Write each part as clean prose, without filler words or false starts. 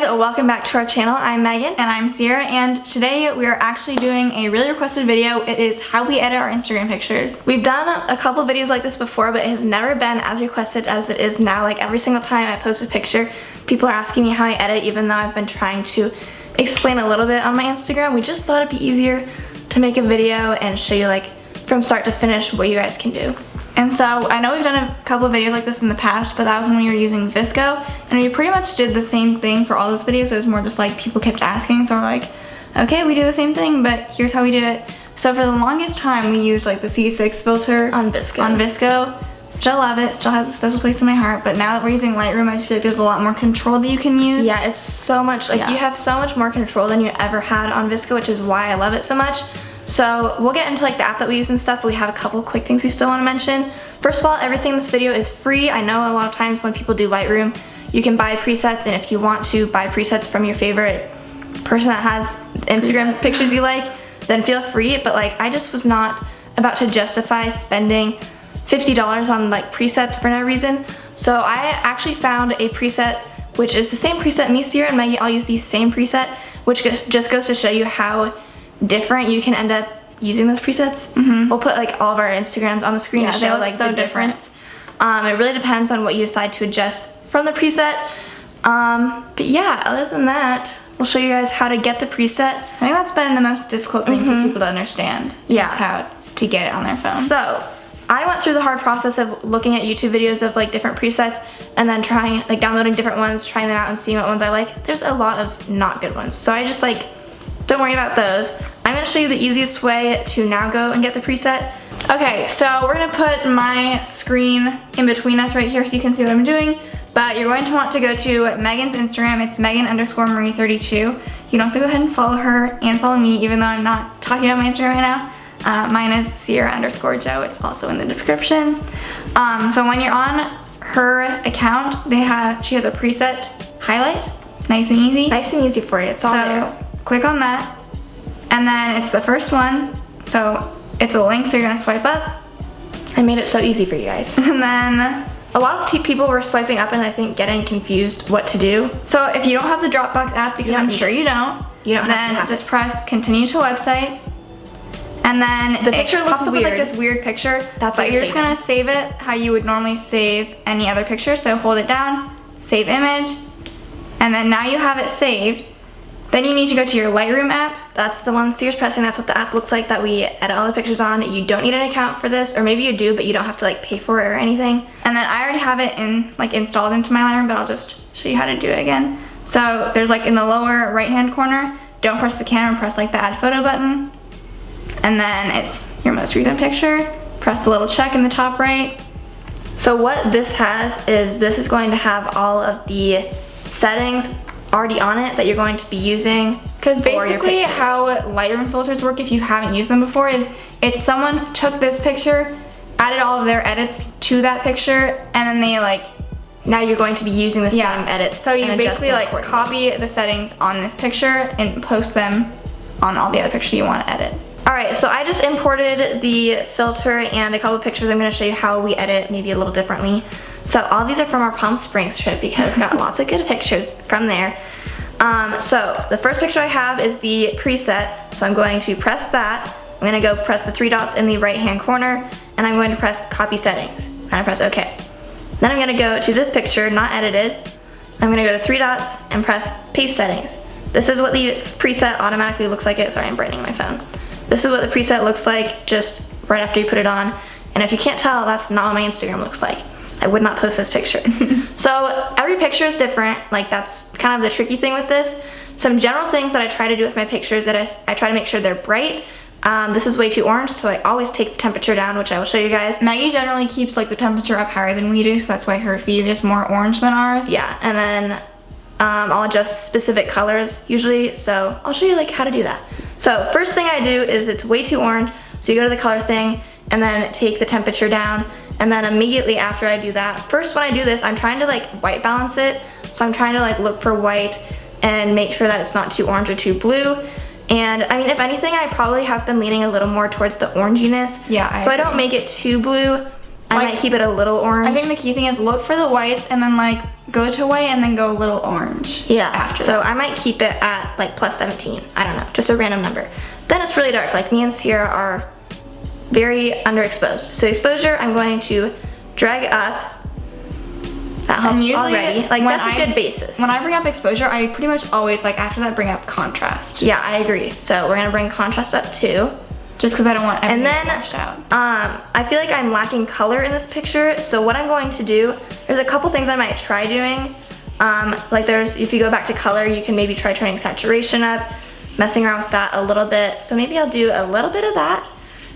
guys, welcome back to our channel. I'm Megan. And I'm Ciera, and today we are actually doing a really requested video. It is how we edit our Instagram pictures. We've done a couple videos like this before, but it has never been as requested as it is now. Like every single time I post a picture, people are asking me how I edit, even though I've been trying to explain a little bit on my Instagram. We just thought it'd be easier to make a video and show you like from start to finish what you guys can do. And so I know we've done a couple of videos like this in the past, but that was when we were using VSCO, and we pretty much did the same thing for all those videos. It was more just like people kept asking, so we're like, okay, we do the same thing, but here's how we did it. So for the longest time, we used like the C6 filter On VSCO. Still love it, still has a special place in my heart, but now that we're using Lightroom, I just feel like there's a lot more control that you can use. Yeah, it's so much, like you have so much more control than you ever had on VSCO, which is why I love it so much. So we'll get into like the app that we use and stuff, but we have a couple quick things we still want to mention. First of all, everything in this video is free. I know a lot of times when people do Lightroom, you can buy presets, and if you want to buy presets from your favorite person that has Instagram pictures you like, then feel free. But like I just was not about to justify spending $50 on like presets for no reason. So I actually found a preset which is the same preset me, Ciera, and Maggie all use the same preset, which just goes to show you how different you can end up using those presets. We'll put like all of our Instagrams on the screen to show like so different. It really depends on what you decide to adjust from the preset. But yeah, other than that, we'll show you guys how to get the preset. I think that's been the most difficult thing for people to understand. Yeah, is how to get it on their phone. So I went through the hard process of looking at YouTube videos of like different presets and then trying, like downloading different ones, trying them out and seeing what ones I like. There's a lot of not good ones. So I just like, don't worry about those. I'm gonna show you the easiest way to now go and get the preset. Okay, so we're gonna put my screen in between us right here so you can see what I'm doing. But you're going to want to go to Megan's Instagram. It's Megan_Marie32. You can also go ahead and follow her and follow me, even though I'm not talking about my Instagram right now. Mine is Ciera_Joe. It's also in the description. So when you're on her account, she has a preset highlight. Nice and easy. Nice and easy for you. It's all there. Click on that, and then it's the first one. So it's a link, so you're gonna swipe up. I made it so easy for you guys. And then a lot of people were swiping up and I think getting confused what to do. So if you don't have the Dropbox app, because I'm sure you don't, then just press continue to website. And then the picture looks up with like this weird picture. That's but you're just gonna save it how you would normally save any other picture. So hold it down, save image, and then now you have it saved. Then you need to go to your Lightroom app. That's the one Ciera's pressing. That's what the app looks like that we edit all the pictures on. You don't need an account for this, or maybe you do, but you don't have to like pay for it or anything. And then I already have it installed into my Lightroom, but I'll just show you how to do it again. So there's like in the lower right hand corner, don't press the camera, press like the add photo button. And then it's your most recent picture. Press the little check in the top right. So what this has is this is going to have all of the settings already on it that you're going to be using. Because basically how Lightroom filters work, if you haven't used them before, is it's someone took this picture, added all of their edits to that picture, and then they like, now you're going to be using the same edits. So you basically like copy the settings on this picture and post them on all the other pictures you want to edit. Alright, so I just imported the filter and a couple of pictures. I'm going to show you how we edit maybe a little differently. So all these are from our Palm Springs trip because it's got lots of good pictures from there. So the first picture I have is the preset. So I'm going to press that. I'm going to go press the three dots in the right hand corner, and I'm going to press copy settings. And I press OK. Then I'm going to go to this picture, not edited. I'm going to go to three dots and press paste settings. This is what the preset automatically looks like. Sorry, I'm brightening my phone. This is what the preset looks like just right after you put it on. And if you can't tell, that's not what my Instagram looks like. I would not post this picture. So every picture is different. Like that's kind of the tricky thing with this. Some general things that I try to do with my pictures that I try to make sure they're bright. This is way too orange, so I always take the temperature down, which I will show you guys. Maggie generally keeps like the temperature up higher than we do, so that's why her feed is more orange than ours. Yeah, and then I'll adjust specific colors usually, so I'll show you like how to do that. So first thing I do is it's way too orange, so you go to the color thing and then take the temperature down, and then immediately after I do that, first when I do this, I'm trying to like white balance it, so I'm trying to like look for white and make sure that it's not too orange or too blue. And I mean, if anything, I probably have been leaning a little more towards the oranginess. Yeah, so I don't make it too blue. I might keep it a little orange. I think the key thing is look for the whites and then like go to white and then go a little orange. Yeah, after so that. I might keep it at like plus 17. I don't know, just a random number. Then it's really dark. Like me and Ciera are very underexposed. So exposure, I'm going to drag up. That helps already. Like that's a good basis. When I bring up exposure, I pretty much always, like after that, bring up contrast. Yeah, I agree. So we're gonna bring contrast up too. Just because I don't want everything and then, washed out. I feel like I'm lacking color in this picture. So what I'm going to do, there's a couple things I might try doing. Like if you go back to color, you can maybe try turning saturation up, messing around with that a little bit. So maybe I'll do a little bit of that.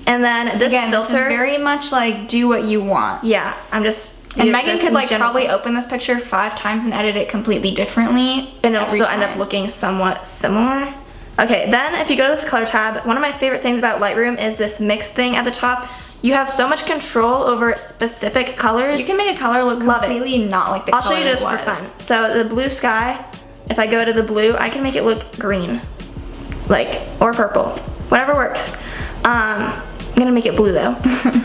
And then this Again, filter. This is very much like do what you want. Yeah, I'm just. And Megan could like probably open this picture 5 times and edit it completely differently. And it'll still end up looking somewhat similar. Okay, then if you go to this color tab, one of my favorite things about Lightroom is this mix thing at the top. You have so much control over specific colors. You can make a color look completely not like the color I'll show you just for fun. So the blue sky, if I go to the blue, I can make it look green. Like, or purple, whatever works. I'm gonna make it blue though.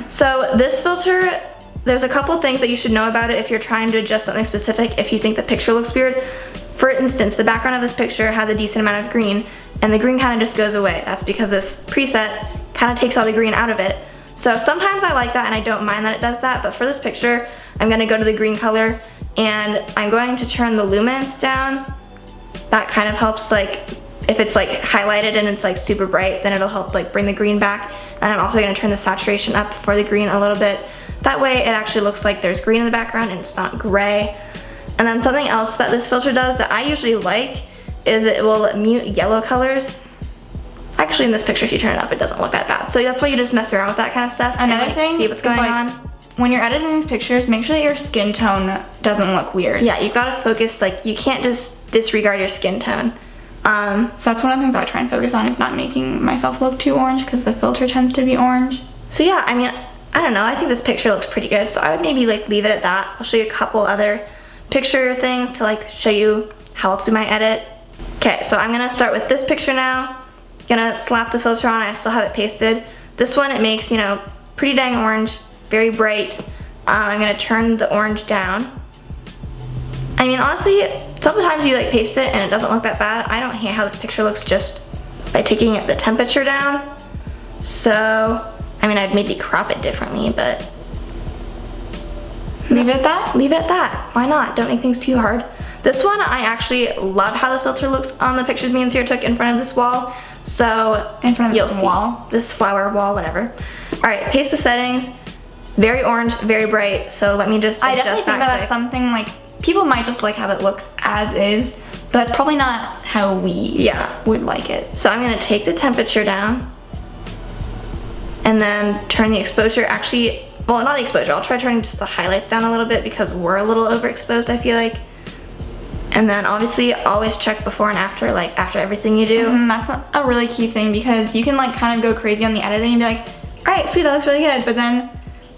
So this filter, there's a couple things that you should know about it if you're trying to adjust something specific if you think the picture looks weird. For instance, the background of this picture has a decent amount of green, and the green kind of just goes away. That's because this preset kind of takes all the green out of it. So sometimes I like that and I don't mind that it does that, but for this picture, I'm gonna go to the green color and I'm going to turn the luminance down. That kind of helps, like, if it's like highlighted and it's like super bright, then it'll help like bring the green back. And I'm also gonna turn the saturation up for the green a little bit. That way it actually looks like there's green in the background and it's not gray. And then something else that this filter does that I usually like is it will mute yellow colors. Actually in this picture, if you turn it up, it doesn't look that bad. So that's why you just mess around with that kind of stuff. Another and, like, thing see what's going on. When you're editing these pictures, make sure that your skin tone doesn't look weird. Yeah, you've gotta focus, like you can't just disregard your skin tone. So that's one of the things I try and focus on is not making myself look too orange because the filter tends to be orange. So yeah, I mean, I don't know, I think this picture looks pretty good. So I would maybe like leave it at that. I'll show you a couple other picture things to like show you how else we might edit. Okay, so I'm gonna start with this picture now. Gonna slap the filter on, I still have it pasted. This one, it makes, you know, pretty dang orange, very bright. I'm gonna turn the orange down. I mean, honestly, sometimes you like paste it and it doesn't look that bad. I don't hate how this picture looks just by taking the temperature down. So, I mean, I'd maybe crop it differently, but leave it at that? Leave it at that. Why not? Don't make things too hard. This one, I actually love how the filter looks on the pictures me and Ciera took in front of this wall. So, in front of you'll this see. wall? This flower wall, whatever. All right, paste the settings. Very orange, very bright. So let me just I adjust definitely think that that's something like, people might just like how it looks as is, but that's probably not how we would like it. So I'm gonna take the temperature down and then turn the exposure, actually, well, not the exposure, I'll try turning just the highlights down a little bit because we're a little overexposed, I feel like. And then obviously always check before and after, like after everything you do. That's a really key thing because you can like kind of go crazy on the editing and be like, all right, sweet, that looks really good. But then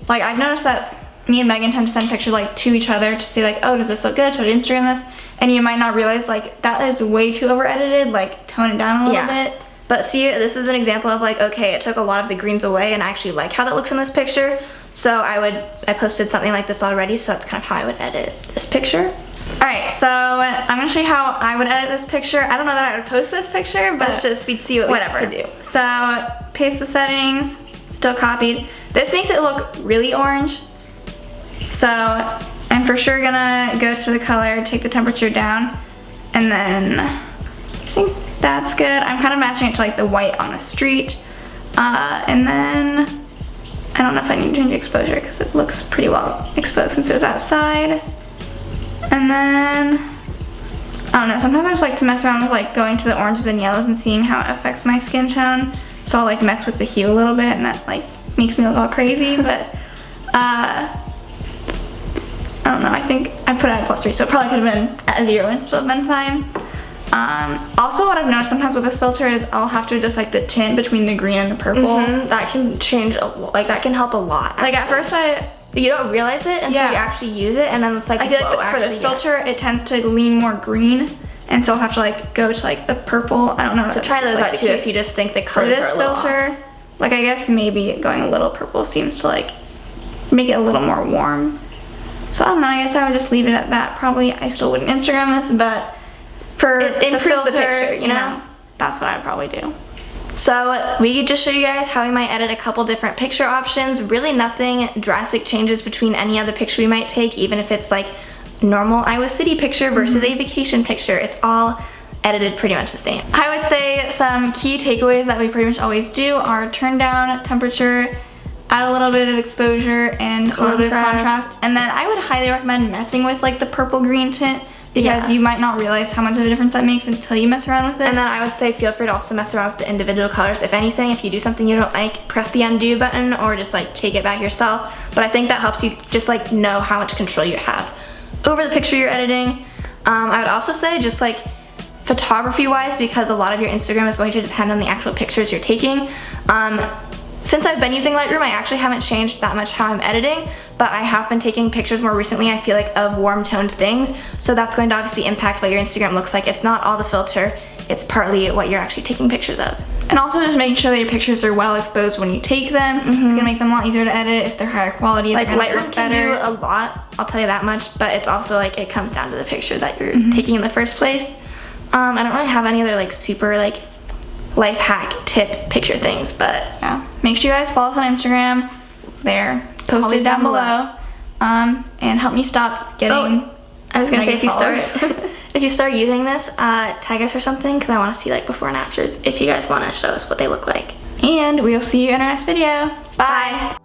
like I've noticed that me and Megan tend to send pictures like to each other to say like, oh, does this look good? Should I Instagram this? And you might not realize like that is way too over edited, like tone it down a little bit. But see, this is an example of like, okay, it took a lot of the greens away and I actually like how that looks in this picture. So I posted something like this already, so that's kind of how I would edit this picture. Alright, so I'm gonna show you how I would edit this picture. I don't know that I would post this picture, but it's just, we'd see what we could do. So, paste the settings, still copied. This makes it look really orange. So, I'm for sure gonna go to the color, take the temperature down, and then I think that's good. I'm kind of matching it to like the white on the street. And then, I don't know if I need to change exposure because it looks pretty well exposed since it was outside. And then, I don't know, sometimes I just like to mess around with like going to the oranges and yellows and seeing how it affects my skin tone. So I'll like mess with the hue a little bit and that like makes me look all crazy, but I don't know, I think I put it at +3, so it probably could have been at 0 and still have been fine. Also what I've noticed sometimes with this filter is I'll have to adjust like the tint between the green and the purple. That can change, like that can help a lot. Like at first you don't realize it until you actually use it, and then it's like, I feel like for this filter, it tends to lean more green, and so I'll have to like go to like the purple. I don't know. So try those out too if you just think the colors are a little off. For this filter, like I guess maybe going a little purple seems to like make it a little more warm. So I don't know, I guess I would just leave it at that. Probably I still wouldn't Instagram this, but for It the improves filter, the picture, you know, that's what I'd probably do. So we could just show you guys how we might edit a couple different picture options. Really nothing drastic changes between any other picture we might take, even if it's like normal Iowa City picture versus a vacation picture. It's all edited pretty much the same. I would say some key takeaways that we pretty much always do are turn down temperature, add a little bit of exposure and a little bit of contrast, and then I would highly recommend messing with like the purple green tint, because you might not realize how much of a difference that makes until you mess around with it. And then I would say feel free to also mess around with the individual colors. If anything, if you do something you don't like, press the undo button or just like take it back yourself. But I think that helps you just like know how much control you have over the picture you're editing. I would also say just like photography wise, because a lot of your Instagram is going to depend on the actual pictures you're taking. Since I've been using Lightroom, I actually haven't changed that much how I'm editing, but I have been taking pictures more recently, I feel like, of warm toned things. So that's going to obviously impact what your Instagram looks like. It's not all the filter, it's partly what you're actually taking pictures of. And also just making sure that your pictures are well exposed when you take them. It's gonna make them a lot easier to edit if they're higher quality. Like Lightroom can better. do a lot, I'll tell you that much, but it's also like it comes down to the picture that you're taking in the first place. I don't really have any other like super like life hack tip picture things, but yeah, make sure you guys follow us on Instagram. They're posted down below. And help me stop getting I was gonna say, if you start followers. if you start using this, tag us or something, because I want to see like before and afters if you guys want to show us what they look like. And we will see you in our next video. Bye.